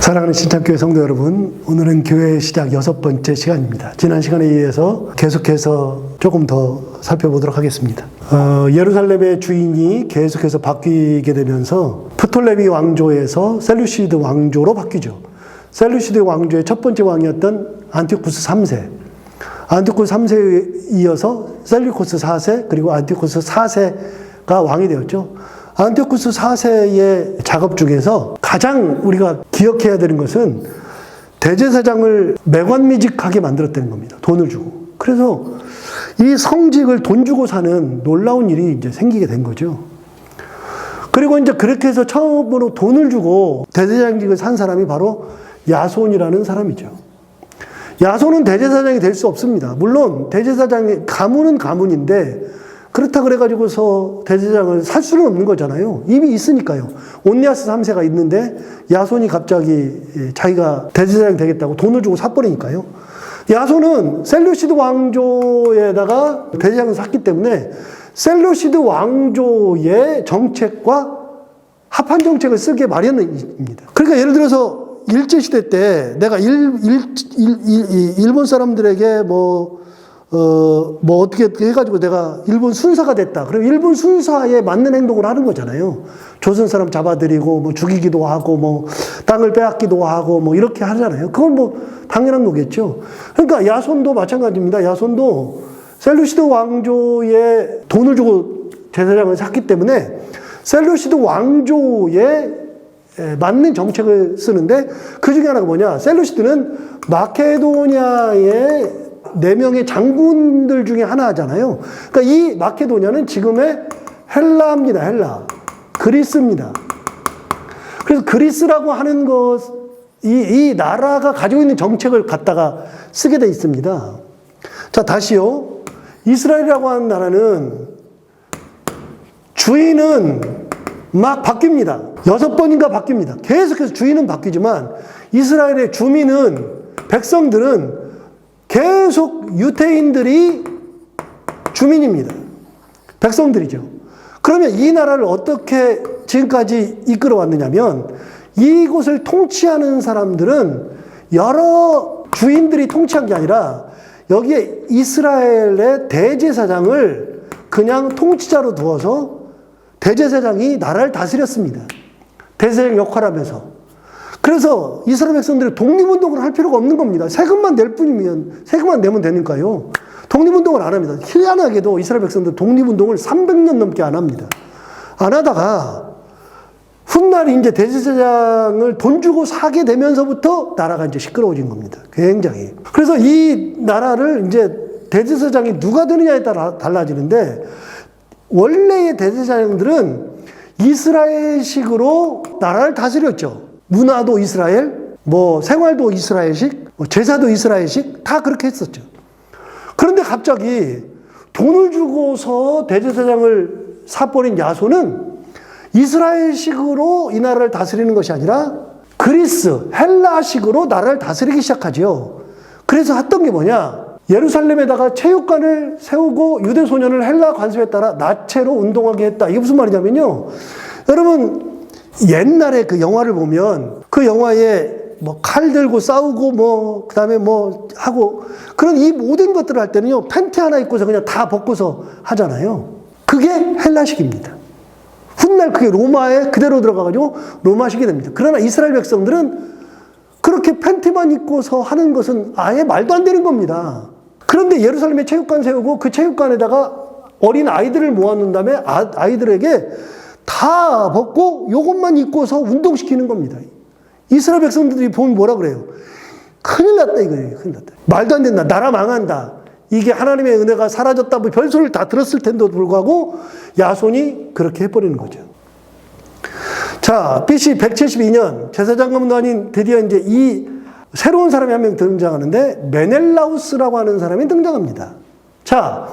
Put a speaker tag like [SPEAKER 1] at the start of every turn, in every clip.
[SPEAKER 1] 사랑하는 신창교회 성도 여러분, 오늘은 교회 시작 6번째 시간입니다. 지난 시간에 이어서 계속해서 조금 더 살펴보도록 하겠습니다. 예루살렘의 주인이 계속해서 바뀌게 되면서 프톨레미 왕조에서 셀루시드 왕조로 바뀌죠. 셀루시드 왕조의 첫 번째 왕이었던 안티오쿠스 3세, 안티오쿠스 3세에 이어서 셀류코스 4세, 그리고 안티오쿠스 4세가 왕이 되었죠. 안티오쿠스 4세의 작업 중에서 가장 우리가 기억해야 되는 것은 대제사장을 매관미직하게 만들었다는 겁니다. 돈을 주고. 그래서 이 성직을 돈 주고 사는 놀라운 일이 이제 생기게 된 거죠. 그리고 이제 그렇게 해서 처음으로 돈을 주고 대제사장직을 산 사람이 바로 야손이라는 사람이죠. 야손은 대제사장이 될 수 없습니다. 물론 대제사장의 가문은 가문인데 그렇다 그래가지고서 대제사장을 살 수는 없는 거잖아요. 이미 있으니까요. 온니아스 3세가 있는데 야손이 갑자기 자기가 대제사장이 되겠다고 돈을 주고 사버리니까요. 야손은 셀루시드 왕조에다가 대제사장을 샀기 때문에 셀루시드 왕조의 정책과 합한 정책을 쓰기에 마련입니다. 그러니까 예를 들어서 일제시대 때 내가 일본 사람들에게 어떻게 해가지고 내가 일본 순사가 됐다. 그럼 일본 순사에 맞는 행동을 하는 거잖아요. 조선 사람 잡아들이고, 죽이기도 하고, 땅을 빼앗기도 하고, 이렇게 하잖아요. 그건 당연한 거겠죠. 그러니까 야손도 마찬가지입니다. 야손도 셀루시드 왕조에 돈을 주고 제사장을 샀기 때문에 셀루시드 왕조에 맞는 정책을 쓰는데 그 중에 하나가 뭐냐. 셀루시드는 마케도니아의 4명의 장군들 중에 하나잖아요. 그러니까 이 마케도니아는 지금의 헬라입니다. 헬라. 그리스입니다. 그래서 그리스라고 하는 이 나라가 가지고 있는 정책을 갖다가 쓰게 돼 있습니다. 자, 다시요. 이스라엘이라고 하는 나라는 주인은 막 바뀝니다. 6번인가 바뀝니다. 계속해서 주인은 바뀌지만 이스라엘의 주민은, 백성들은 계속 유태인들이 주민입니다. 백성들이죠. 그러면 이 나라를 어떻게 지금까지 이끌어 왔느냐면 이곳을 통치하는 사람들은 여러 주인들이 통치한 게 아니라 여기에 이스라엘의 대제사장을 그냥 통치자로 두어서 대제사장이 나라를 다스렸습니다. 대제사장 역할을 하면서. 그래서 이스라엘 백성들이 독립운동을 할 필요가 없는 겁니다. 세금만 낼 뿐이면, 세금만 내면 되니까요. 독립운동을 안 합니다. 희한하게도 이스라엘 백성들 독립운동을 300년 넘게 안 합니다. 안 하다가 훗날 이제 대제사장을 돈 주고 사게 되면서부터 나라가 이제 시끄러워진 겁니다. 굉장히. 그래서 이 나라를 이제 대제사장이 누가 되느냐에 따라 달라지는데 원래의 대제사장들은 이스라엘식으로 나라를 다스렸죠. 문화도 이스라엘, 생활도 이스라엘식, 제사도 이스라엘식, 다 그렇게 했었죠. 그런데 갑자기 돈을 주고서 대제사장을 사버린 야손은 이스라엘식으로 이 나라를 다스리는 것이 아니라 그리스, 헬라식으로 나라를 다스리기 시작하죠. 그래서 했던 게 뭐냐? 예루살렘에다가 체육관을 세우고 유대 소년을 헬라 관습에 따라 나체로 운동하게 했다. 이게 무슨 말이냐면요. 여러분, 옛날에 그 영화를 보면 그 영화에 칼 들고 싸우고 그 다음에 하고 그런 이 모든 것들을 할 때는요, 팬티 하나 입고서 그냥 다 벗고서 하잖아요. 그게 헬라식입니다. 훗날 그게 로마에 그대로 들어가가지고 로마식이 됩니다. 그러나 이스라엘 백성들은 그렇게 팬티만 입고서 하는 것은 아예 말도 안 되는 겁니다. 그런데 예루살렘에 체육관 세우고 그 체육관에다가 어린 아이들을 모아놓은 다음에 아이들에게 다 벗고 요것만 입고서 운동시키는 겁니다. 이스라엘 백성들이 보면 뭐라 그래요? 큰일 났다 이거예요. 큰일 났다. 말도 안 된다. 나라 망한다. 이게 하나님의 은혜가 사라졌다. 별소리를 다 들었을 텐데도 불구하고 야손이 그렇게 해버리는 거죠. 자, BC 172년 제사장검도 아닌 드디어 이제 이 새로운 사람이 한 명 등장하는데 메넬라우스라고 하는 사람이 등장합니다. 자,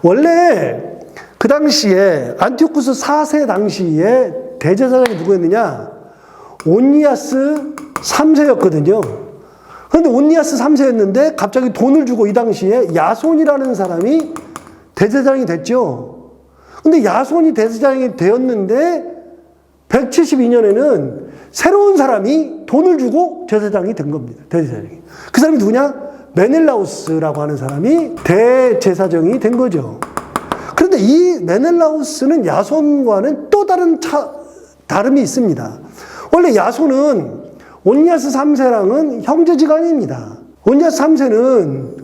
[SPEAKER 1] 원래 그 당시에 안티오쿠스 4세 당시에 대제사장이 누구였느냐? 온니아스 3세였거든요. 그런데 온니아스 3세였는데 갑자기 돈을 주고 이 당시에 야손이라는 사람이 대제사장이 됐죠. 근데 야손이 대제사장이 되었는데 172년에는 새로운 사람이 돈을 주고 제사장이 된 겁니다. 대제사장이. 그 사람이 누구냐? 메넬라우스라고 하는 사람이 대제사장이 된 거죠. 그런데 이 메넬라우스는 야손과는 또 다른 다름이 있습니다. 원래 야손은 온니아스 3세랑은 형제지간입니다. 온니아스 3세는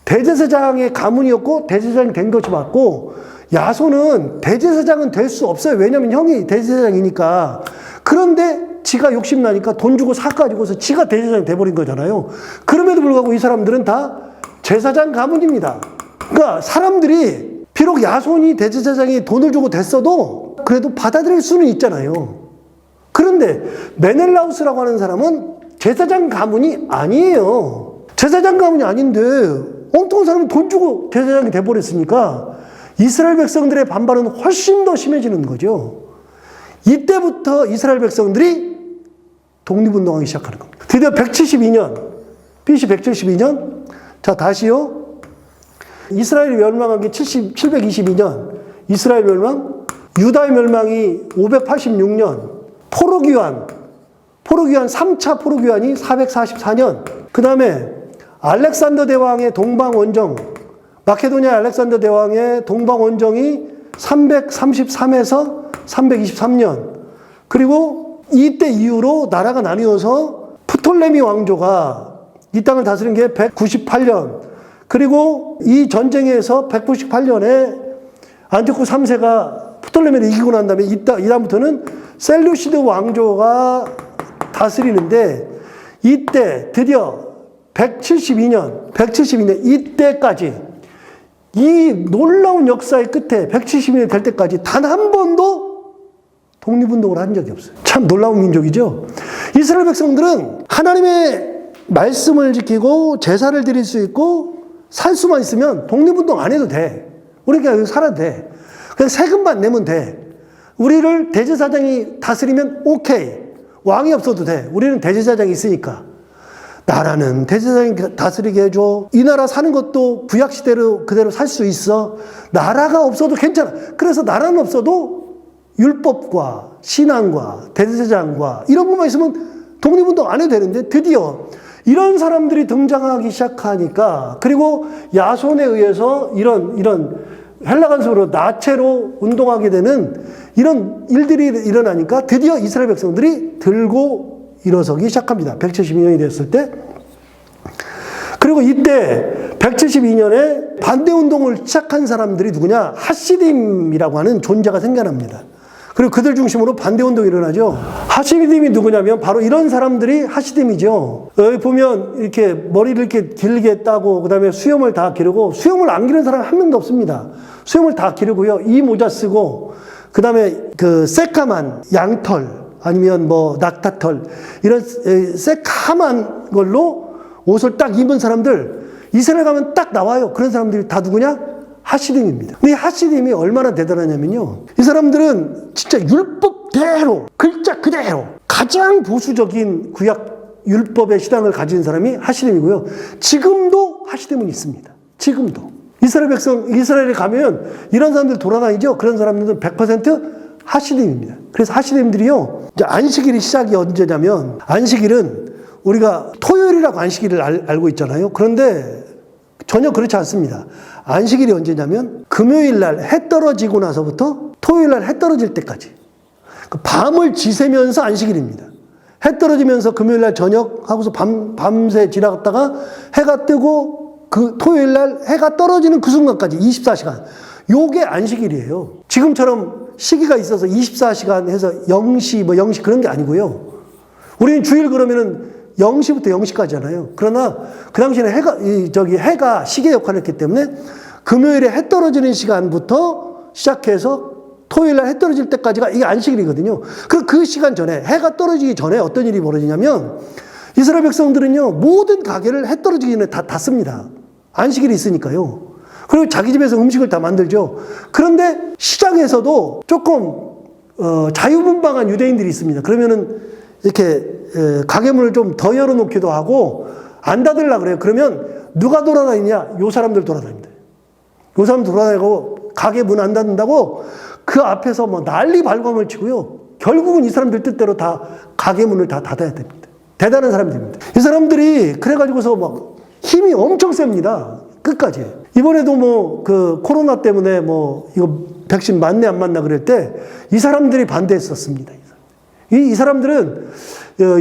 [SPEAKER 1] 대제사장의 가문이었고 대제사장이 된 것이 맞고, 야손은 대제사장은 될 수 없어요. 왜냐하면 형이 대제사장이니까. 그런데 지가 욕심나니까 돈 주고 사가지고서 지가 대제사장이 돼버린 거잖아요. 그럼에도 불구하고 이 사람들은 다 제사장 가문입니다. 그러니까 사람들이 비록 야손이 대제사장이 돈을 주고 됐어도 그래도 받아들일 수는 있잖아요. 그런데 메넬라우스라고 하는 사람은 제사장 가문이 아니에요. 제사장 가문이 아닌데 엉뚱한 사람은 돈 주고 제사장이 돼버렸으니까 이스라엘 백성들의 반발은 훨씬 더 심해지는 거죠. 이때부터 이스라엘 백성들이 독립운동하기 시작하는 겁니다. 드디어 172년, BC 172년, 자, 다시요. 이스라엘이 멸망한 게 722년, 이스라엘 멸망, 유다의 멸망이 586년, 포로기환 3차 포로기환이 444년, 그 다음에 알렉산더 대왕의 동방원정, 마케도니아 알렉산더 대왕의 동방원정이 333에서 323년, 그리고 이때 이후로 나라가 나뉘어서 프톨레미 왕조가 이 땅을 다스린 게 198년, 그리고 이 전쟁에서 198년에 안티오쿠스 3세가 프톨레미를 이기고 난 다음에 이 다음부터는 셀루시드 왕조가 다스리는데, 이때 드디어 172년 이때까지, 이 놀라운 역사의 끝에 170년이 될 때까지 단 한 번도 독립운동을 한 적이 없어요. 참 놀라운 민족이죠. 이스라엘 백성들은 하나님의 말씀을 지키고 제사를 드릴 수 있고 살 수만 있으면 독립운동 안 해도 돼. 우리 그냥 여기 살아도 돼. 그냥 세금만 내면 돼. 우리를 대제사장이 다스리면 오케이. 왕이 없어도 돼. 우리는 대제사장이 있으니까. 나라는 대제사장이 다스리게 해줘. 이 나라 사는 것도 구약시대로 그대로 살 수 있어. 나라가 없어도 괜찮아. 그래서 나라는 없어도 율법과 신앙과 대제사장과 이런 것만 있으면 독립운동 안 해도 되는데, 드디어 이런 사람들이 등장하기 시작하니까, 그리고 야손에 의해서 이런 헬라 간섭으로 나체로 운동하게 되는 이런 일들이 일어나니까 드디어 이스라엘 백성들이 들고 일어서기 시작합니다. 172년이 됐을 때. 그리고 이때 172년에 반대운동을 시작한 사람들이 누구냐? 하시딤이라고 하는 존재가 생겨납니다. 그리고 그들 중심으로 반대운동이 일어나죠. 하시딤이 누구냐면 바로 이런 사람들이 하시딤이죠. 여기 보면 이렇게 머리를 이렇게 길게 따고, 그 다음에 수염을 다 기르고, 수염을 안 기르는 사람 한 명도 없습니다. 수염을 다 기르고요. 이 모자 쓰고, 그 다음에 그 새까만 양털, 아니면 뭐 낙타털, 이런 새까만 걸로 옷을 딱 입은 사람들, 이스라엘 가면 딱 나와요. 그런 사람들이 다 누구냐? 하시딤입니다. 근데 이 하시딤이 얼마나 대단하냐면요, 이 사람들은 진짜 율법대로, 글자 그대로 가장 보수적인 구약 율법의 신앙을 가진 사람이 하시딤이고요. 지금도 하시딤은 있습니다. 지금도 이스라엘 백성, 이스라엘에 가면 이런 사람들 돌아다니죠. 그런 사람들은 100% 하시딤입니다. 그래서 하시딤들이요, 이제 안식일이 시작이 언제냐면, 안식일은 우리가 토요일이라고 안식일을 알고 있잖아요. 그런데 전혀 그렇지 않습니다. 안식일이 언제냐면 금요일 날 해 떨어지고 나서부터 토요일 날 해 떨어질 때까지, 밤을 지새면서 안식일입니다. 해 떨어지면서 금요일 날 저녁 하고서 밤새 지나갔다가 해가 뜨고 그 토요일 날 해가 떨어지는 그 순간까지 24시간. 요게 안식일이에요. 지금처럼 시기가 있어서 24시간 해서 0시 뭐 0시 그런 게 아니고요. 우리는 주일 그러면은 0시부터 0시까지잖아요. 그러나 그 당시에는 해가 시계 역할을 했기 때문에 금요일에 해 떨어지는 시간부터 시작해서 토요일 날 해 떨어질 때까지가 이게 안식일이거든요. 그 시간 전에, 해가 떨어지기 전에 어떤 일이 벌어지냐면, 이스라엘 백성들은요, 모든 가게를 해 떨어지기 전에 다 닫습니다. 안식일이 있으니까요. 그리고 자기 집에서 음식을 다 만들죠. 그런데 시장에서도 조금 자유분방한 유대인들이 있습니다. 그러면은 이렇게 가게문을 좀 더 열어놓기도 하고, 안 닫으려고 그래요. 그러면 누가 돌아다니냐? 요 사람들 돌아다닙니다. 요 사람 돌아다니고 가게 문 안 닫는다고 그 앞에서 뭐 난리 발광을 치고요. 결국은 이 사람들 뜻대로 다 가게 문을 다 닫아야 됩니다. 대단한 사람들입니다. 이 사람들이 그래가지고서 막 힘이 엄청 셉니다. 끝까지. 이번에도 뭐 그 코로나 때문에 뭐 이거 백신 맞네 안 맞나 그럴 때 이 사람들이 반대했었습니다. 이 사람들은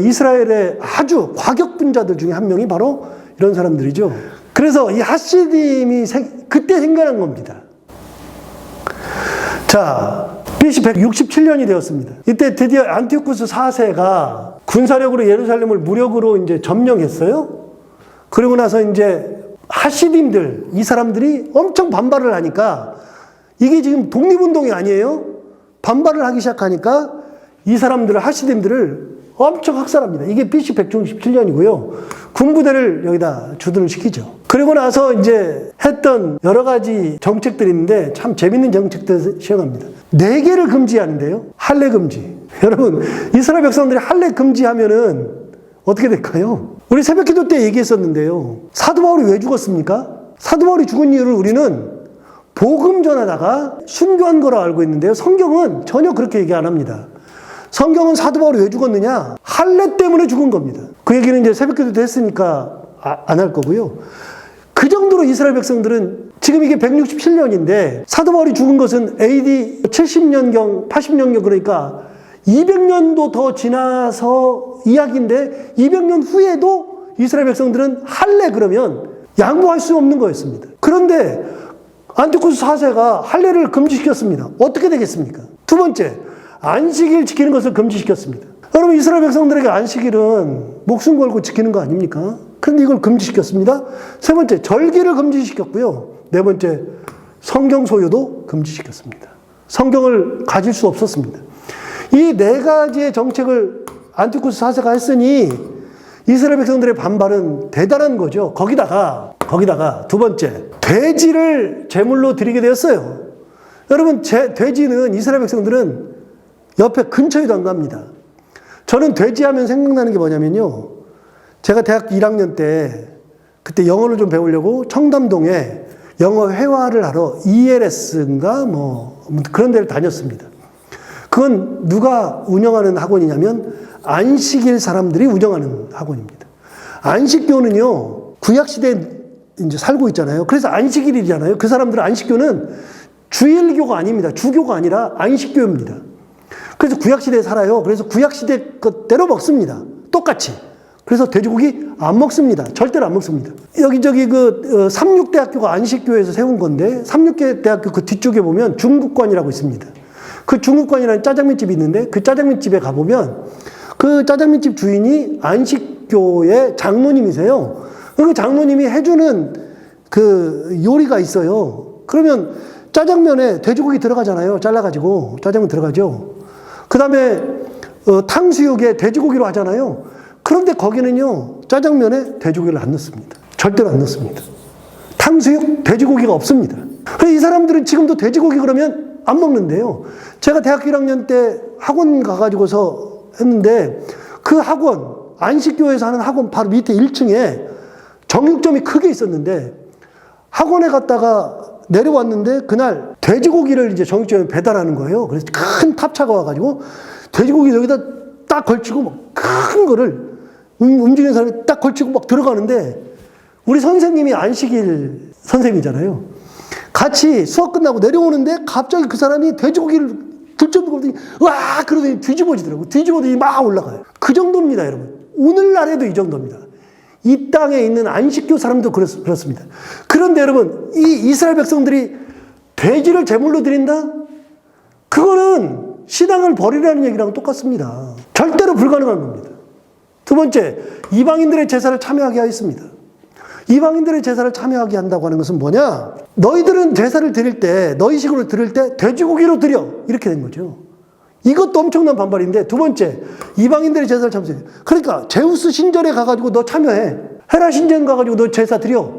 [SPEAKER 1] 이스라엘의 아주 과격분자들 중에 한 명이 바로 이런 사람들이죠. 그래서 이 하시딤이 그때 생겨난 겁니다. 자, BC 167년이 되었습니다. 이때 드디어 안티오쿠스 4세가 군사력으로 예루살렘을 무력으로 이제 점령했어요. 그리고 나서 이제 하시딤들, 이 사람들이 엄청 반발을 하니까 이게 지금 독립운동이 아니에요. 반발을 하기 시작하니까 이 사람들을, 하시딤들을 엄청 학살합니다. 이게 BC 167년이고요. 군부대를 여기다 주둔을 시키죠. 그리고 나서 이제 했던 여러 가지 정책들이 있는데 참 재밌는 정책들을 시행합니다. 4개를 금지하는데요. 할례 금지. 여러분, 이스라엘 백성들이 할례 금지하면은 어떻게 될까요? 우리 새벽 기도 때 얘기했었는데요. 사도 바울이 왜 죽었습니까? 사도 바울이 죽은 이유를 우리는 복음 전하다가 순교한 거로 알고 있는데요. 성경은 전혀 그렇게 얘기 안 합니다. 성경은 사도 바울이 왜 죽었느냐? 할례 때문에 죽은 겁니다. 그 얘기는 이제 새벽 기도 때 했으니까 안 할 거고요. 그 정도로 이스라엘 백성들은 지금 이게 167년인데 사도 바울이 죽은 것은 AD 70년경, 80년경 그러니까 200년도 더 지나서 이야기인데 200년 후에도 이스라엘 백성들은 할례 그러면 양보할 수 없는 거였습니다. 그런데 안티오쿠스 4세가 할례를 금지시켰습니다. 어떻게 되겠습니까? 두 번째, 안식일 지키는 것을 금지시켰습니다. 여러분, 이스라엘 백성들에게 안식일은 목숨 걸고 지키는 거 아닙니까? 그런데 이걸 금지시켰습니다. 세 번째, 절기를 금지시켰고요. 네 번째, 성경 소유도 금지시켰습니다. 성경을 가질 수 없었습니다. 이 4가지의 정책을 안티오쿠스 4세가 했으니 이스라엘 백성들의 반발은 대단한 거죠. 거기다가 두 번째, 돼지를 제물로 드리게 되었어요. 여러분, 돼지는 이스라엘 백성들은 옆에 근처에도 안 갑니다. 저는 돼지하면 생각나는 게 뭐냐면요. 제가 대학교 1학년 때 그때 영어를 좀 배우려고 청담동에 영어 회화를 하러 ELS인가 뭐 그런 데를 다녔습니다. 그건 누가 운영하는 학원이냐면 안식일 사람들이 운영하는 학원입니다. 안식교는요, 구약시대에 이제 살고 있잖아요. 그래서 안식일이잖아요. 그 사람들은 안식교는 주일교가 아닙니다. 주교가 아니라 안식교입니다. 그래서 구약시대에 살아요. 그래서 구약시대 것대로 먹습니다. 똑같이. 그래서 돼지고기 안 먹습니다. 절대로 안 먹습니다. 여기저기 그 삼육대학교가 안식교에서 세운 건데 삼육대학교 그 뒤쪽에 보면 중국관이라고 있습니다. 그 중국관이라는 짜장면집이 있는데 그 짜장면집에 가보면 그 짜장면집 주인이 안식교의 장로님이세요. 그 장로님이 해주는 그 요리가 있어요. 그러면 짜장면에 돼지고기 들어가잖아요. 잘라가지고 짜장면 들어가죠. 그 다음에 탕수육에 돼지고기로 하잖아요. 그런데 거기는요, 짜장면에 돼지고기를 안 넣습니다. 절대로 안 넣습니다. 탕수육, 돼지고기가 없습니다. 이 사람들은 지금도 돼지고기 그러면 안 먹는데요. 제가 대학교 1학년 때 학원 가가지고서 했는데 그 학원, 안식교에서 하는 학원 바로 밑에 1층에 정육점이 크게 있었는데 학원에 갔다가 내려왔는데 그날 돼지고기를 이제 정육점에 배달하는 거예요. 그래서 큰 탑차가 와가지고 돼지고기 여기다 딱 걸치고 막 큰 거를 움직이는 사람이 딱 걸치고 막 들어가는데 우리 선생님이 안식일 선생님이잖아요. 같이 수업 끝나고 내려오는데 갑자기 그 사람이 돼지고기를 들쳐들고 그러더니 와! 그러더니 뒤집어지더라고요. 뒤집어더니 막 올라가요. 그 정도입니다, 여러분. 오늘날에도 이 정도입니다. 이 땅에 있는 안식교 사람도 그렇습니다. 그런데 여러분, 이 이스라엘 백성들이 돼지를 제물로 드린다? 그거는 신앙을 버리라는 얘기랑 똑같습니다. 절대로 불가능한 겁니다. 두 번째, 이방인들의 제사를 참여하게 하였습니다. 이방인들의 제사를 참여하게 한다고 하는 것은 뭐냐? 너희들은 제사를 드릴 때, 너희식으로 드릴 때 돼지고기로 드려. 이렇게 된 거죠. 이것도 엄청난 반발인데, 두 번째, 이방인들의 제사를 참여해. 그러니까 제우스 신전에 가가지고 너 참여해. 헤라 신전 가가지고 너 제사 드려.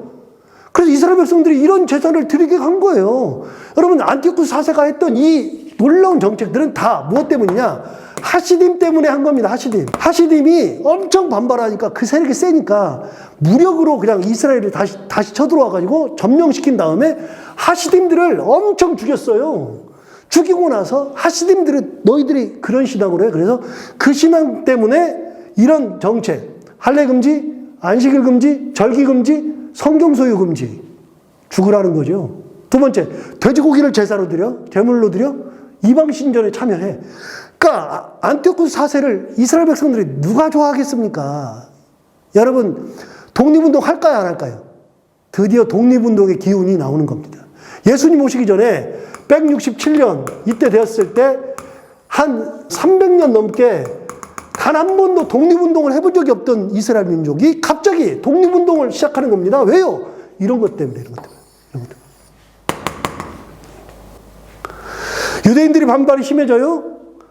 [SPEAKER 1] 그래서 이스라엘 백성들이 이런 제사를 드리게 한 거예요. 여러분, 안티오쿠스 4세가 했던 이 놀라운 정책들은 다 무엇 때문이냐? 하시딤 때문에 한 겁니다. 하시딤이 엄청 반발하니까 그 세력이 세니까 무력으로 그냥 이스라엘을 다시 쳐들어와가지고 점령시킨 다음에 하시딤들을 엄청 죽였어요. 죽이고 나서 하시딤들은 너희들이 그런 신앙으로 해. 그래서 그 신앙 때문에 이런 정책, 할례 금지, 안식일 금지, 절기 금지, 성경 소유 금지, 죽으라는 거죠. 두 번째, 돼지고기를 제사로 드려, 제물로 드려, 이방 신전에 참여해. 그러니까 안티오쿠스 4세를 이스라엘 백성들이 누가 좋아하겠습니까? 여러분, 독립운동 할까요, 안 할까요? 드디어 독립운동의 기운이 나오는 겁니다. 예수님 오시기 전에 167년 이때 되었을 때 한 300년 넘게 단 한 번도 독립운동을 해본 적이 없던 이스라엘 민족이 갑자기 독립운동을 시작하는 겁니다. 왜요? 이런 것 때문에, 이런 것 때문에. 이런 것 때문에. 유대인들이 반발이 심해져요?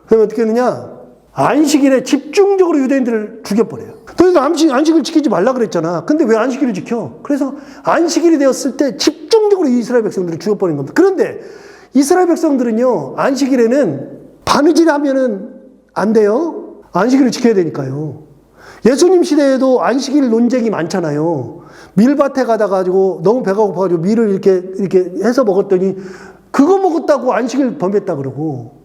[SPEAKER 1] 그럼 어떻게 하느냐? 안식일에 집중적으로 유대인들을 죽여버려요. 그래서 안식을 지키지 말라 그랬잖아. 근데 왜 안식일을 지켜? 그래서 안식일이 되었을 때 집중적으로 이스라엘 백성들을 죽여버린 겁니다. 그런데 이스라엘 백성들은요, 안식일에는 바느질 하면은 안 돼요. 안식일을 지켜야 되니까요. 예수님 시대에도 안식일 논쟁이 많잖아요. 밀밭에 가다가지고 너무 배가 고파가지고 밀을 이렇게 해서 먹었더니 그거 먹었다고 안식일 범했다 그러고,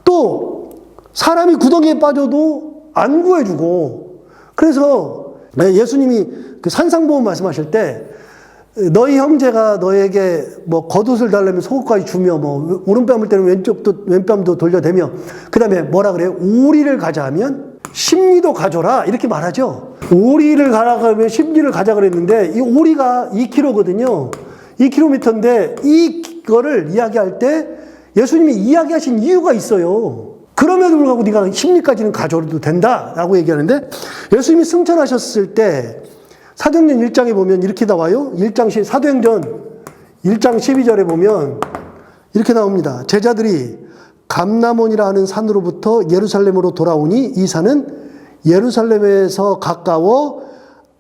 [SPEAKER 1] 또 사람이 구덩이에 빠져도 안 구해주고, 그래서 예수님이 그 산상보험 말씀하실 때 너희 형제가 너에게 뭐 겉옷을 달라면 속옷까지 주며 뭐 오른뺨을 때리면 왼뺨도 돌려대며, 그 다음에 뭐라 그래요? 오리를 가자 하면 심리도 가져라 이렇게 말하죠. 오리를 가라 하면 심리를 가자 그랬는데 이 오리가 2kg거든요. 2km인데 이거를 이야기할 때 예수님이 이야기하신 이유가 있어요. 그럼에도 불구하고 네가 심리까지는 가져도 된다라고 얘기하는데, 예수님이 승천하셨을 때 사도행전 1장에 보면 이렇게 나와요. 사도행전 1장 12절에 보면 이렇게 나옵니다. 제자들이 감람원이라 하는 산으로부터 예루살렘으로 돌아오니 이 산은 예루살렘에서 가까워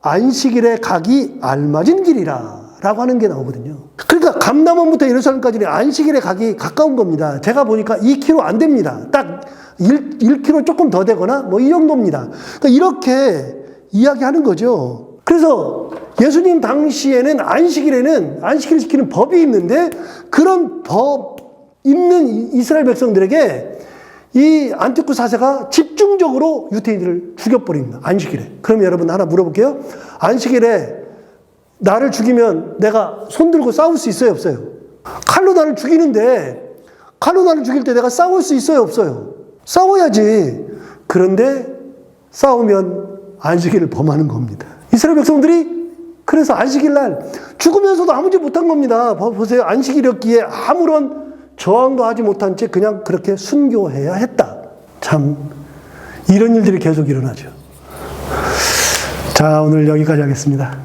[SPEAKER 1] 안식일에 가기 알맞은 길이라 라고 하는 게 나오거든요. 그러니까 감람원부터 예루살렘까지는 안식일에 가기 가까운 겁니다. 제가 보니까 2km 안 됩니다. 딱 1km 조금 더 되거나 뭐 이 정도입니다. 그러니까 이렇게 이야기하는 거죠. 그래서 예수님 당시에는 안식일을 지키는 법이 있는데, 그런 법 있는 이스라엘 백성들에게 이 안티오쿠스 4세가 집중적으로 유대인들을 죽여버립니다. 안식일에. 그럼 여러분 하나 물어볼게요. 안식일에 나를 죽이면 내가 손 들고 싸울 수 있어요, 없어요? 칼로 나를 죽이는데, 칼로 나를 죽일 때 내가 싸울 수 있어요, 없어요? 싸워야지. 그런데 싸우면 안식일을 범하는 겁니다. 이스라엘 백성들이 그래서 안식일 날 죽으면서도 아무 짓 못한 겁니다. 보세요. 안식일이었기에 아무런 저항도 하지 못한 채 그냥 그렇게 순교해야 했다. 참 이런 일들이 계속 일어나죠. 자, 오늘 여기까지 하겠습니다.